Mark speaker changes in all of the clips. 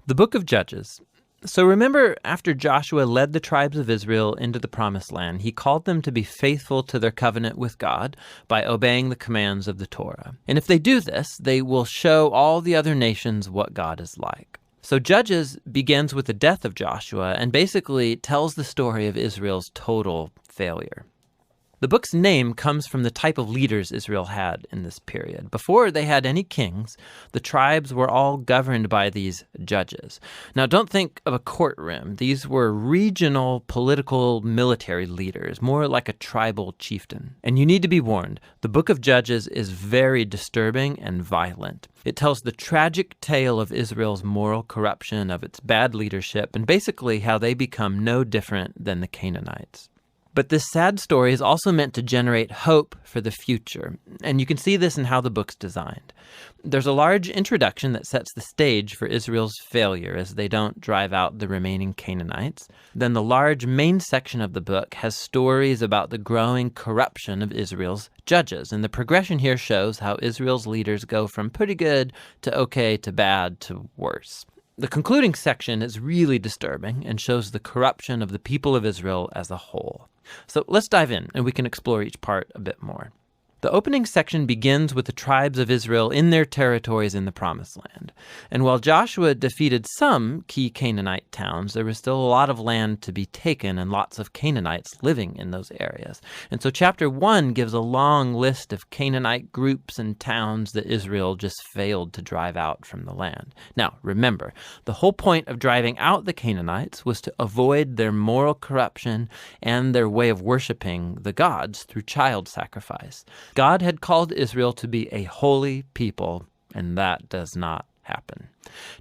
Speaker 1: The book of Judges. So remember, after Joshua led the tribes of Israel into the promised land, he called them to be faithful to their covenant with God by obeying the commands of the Torah. And if they do this, they will show all the other nations what God is like. So Judges begins with the death of Joshua and basically tells the story of Israel's total failure. The book's name comes from the type of leaders Israel had in this period. Before they had any kings, the tribes were all governed by these judges. Now, don't think of a courtroom. These were regional, political, military leaders, more like a tribal chieftain. And you need to be warned, the book of Judges is very disturbing and violent. It tells the tragic tale of Israel's moral corruption, of its bad leadership, and basically how they become no different than the Canaanites. But this sad story is also meant to generate hope for the future, and you can see this in how the book's designed. There's a large introduction that sets the stage for Israel's failure as they don't drive out the remaining Canaanites. Then the large main section of the book has stories about the growing corruption of Israel's judges, and the progression here shows how Israel's leaders go from pretty good to okay to bad to worse. The concluding section is really disturbing and shows the corruption of the people of Israel as a whole. So let's dive in and we can explore each part a bit more. The opening section begins with the tribes of Israel in their territories in the Promised Land. And while Joshua defeated some key Canaanite towns, there was still a lot of land to be taken and lots of Canaanites living in those areas. And so chapter 1 gives a long list of Canaanite groups and towns that Israel just failed to drive out from the land. Now, remember, the whole point of driving out the Canaanites was to avoid their moral corruption and their way of worshiping the gods through child sacrifice. God had called Israel to be a holy people, and that does not happen.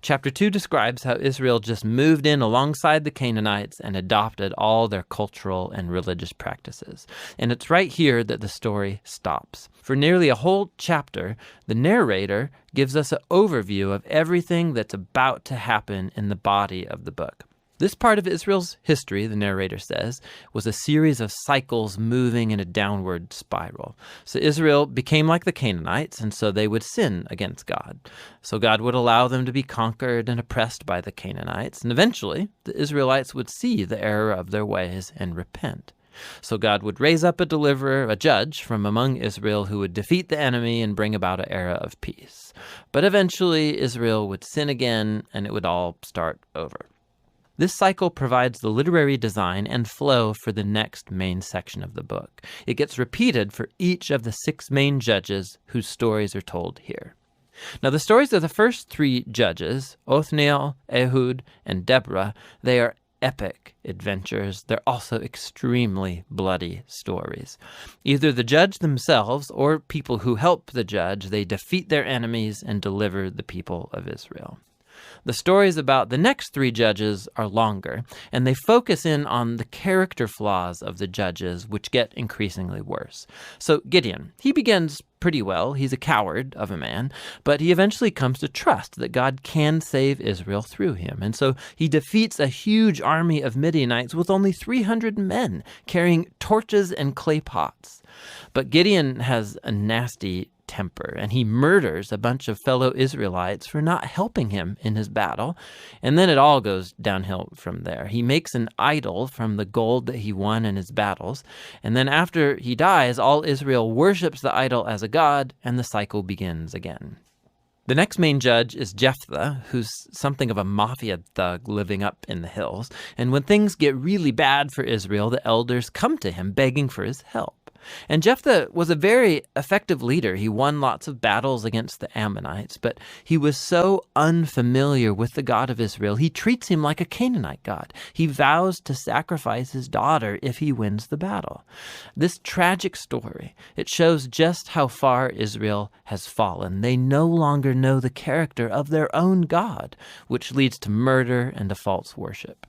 Speaker 1: Chapter 2 describes how Israel just moved in alongside the Canaanites and adopted all their cultural and religious practices. And it's right here that the story stops. For nearly a whole chapter, the narrator gives us an overview of everything that's about to happen in the body of the book. This part of Israel's history, the narrator says, was a series of cycles moving in a downward spiral. So Israel became like the Canaanites, and so they would sin against God. So God would allow them to be conquered and oppressed by the Canaanites, and eventually the Israelites would see the error of their ways and repent. So God would raise up a deliverer, a judge from among Israel who would defeat the enemy and bring about an era of peace. But eventually Israel would sin again, and it would all start over. This cycle provides the literary design and flow for the next main section of the book. It gets repeated for each of the 6 main judges whose stories are told here. Now, the stories of the first 3 judges, Othniel, Ehud, and Deborah, they are epic adventures. They're also extremely bloody stories. Either the judge themselves or people who help the judge, they defeat their enemies and deliver the people of Israel. The stories about the next 3 judges are longer, and they focus in on the character flaws of the judges, which get increasingly worse. So Gideon, he begins pretty well. He's a coward of a man, but he eventually comes to trust that God can save Israel through him. And so he defeats a huge army of Midianites with only 300 men carrying torches and clay pots. But Gideon has a nasty temper, and he murders a bunch of fellow Israelites for not helping him in his battle. And then it all goes downhill from there. He makes an idol from the gold that he won in his battles. And then after he dies, all Israel worships the idol as a god, and the cycle begins again. The next main judge is Jephthah, who's something of a mafia thug living up in the hills. And when things get really bad for Israel, the elders come to him begging for his help. And Jephthah was a very effective leader. He won lots of battles against the Ammonites, but he was so unfamiliar with the God of Israel, he treats him like a Canaanite god. He vows to sacrifice his daughter if he wins the battle. This tragic story, it shows just how far Israel has fallen. They no longer know the character of their own God, which leads to murder and to false worship.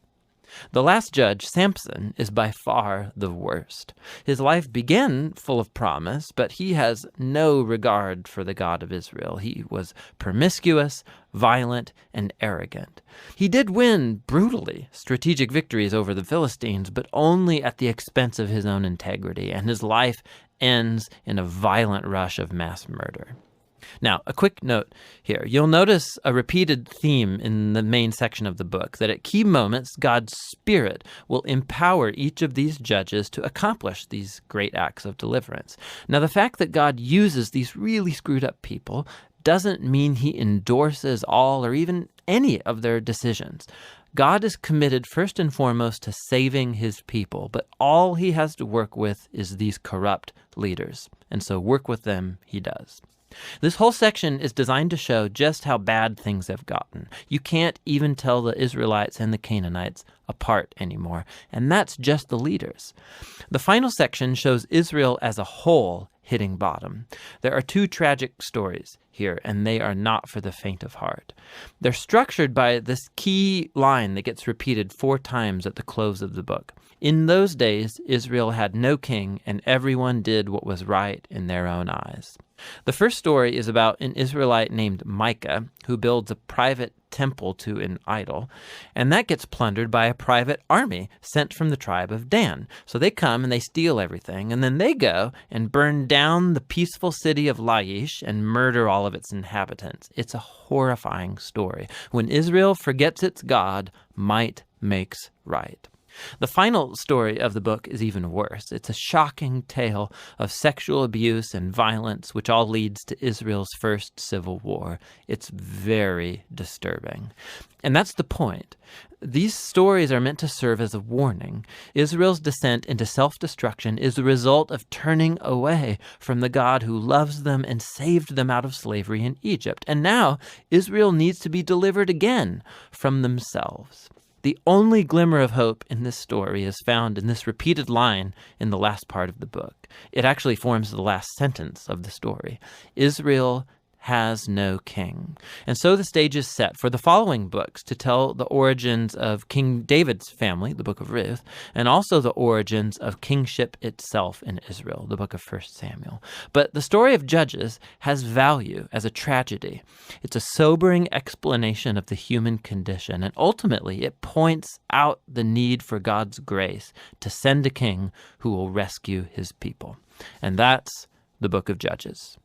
Speaker 1: The last judge, Samson, is by far the worst. His life began full of promise, but he has no regard for the God of Israel. He was promiscuous, violent, and arrogant. He did win brutally strategic victories over the Philistines, but only at the expense of his own integrity, and his life ends in a violent rush of mass murder. Now, a quick note here. You'll notice a repeated theme in the main section of the book, that at key moments, God's Spirit will empower each of these judges to accomplish these great acts of deliverance. Now, the fact that God uses these really screwed up people doesn't mean he endorses all or even any of their decisions. God is committed first and foremost to saving his people, but all he has to work with is these corrupt leaders. And so work with them he does. This whole section is designed to show just how bad things have gotten. You can't even tell the Israelites and the Canaanites apart anymore, and that's just the leaders. The final section shows Israel as a whole hitting bottom. There are two tragic stories here, and they are not for the faint of heart. They're structured by this key line that gets repeated 4 times at the close of the book. In those days, Israel had no king, and everyone did what was right in their own eyes. The first story is about an Israelite named Micah who builds a private temple to an idol, and that gets plundered by a private army sent from the tribe of Dan. So they come and they steal everything, and then they go and burn down the peaceful city of Laish and murder all of its inhabitants. It's a horrifying story. When Israel forgets its God, might makes right. The final story of the book is even worse. It's a shocking tale of sexual abuse and violence, which all leads to Israel's first civil war. It's very disturbing. And that's the point. These stories are meant to serve as a warning. Israel's descent into self-destruction is the result of turning away from the God who loves them and saved them out of slavery in Egypt. And now Israel needs to be delivered again from themselves. The only glimmer of hope in this story is found in this repeated line in the last part of the book. It actually forms the last sentence of the story. Israel has no king. And so the stage is set for the following books to tell the origins of King David's family, the book of Ruth, and also the origins of kingship itself in Israel, the book of 1 Samuel. But the story of Judges has value as a tragedy. It's a sobering explanation of the human condition, and ultimately it points out the need for God's grace to send a king who will rescue his people. And that's the book of Judges.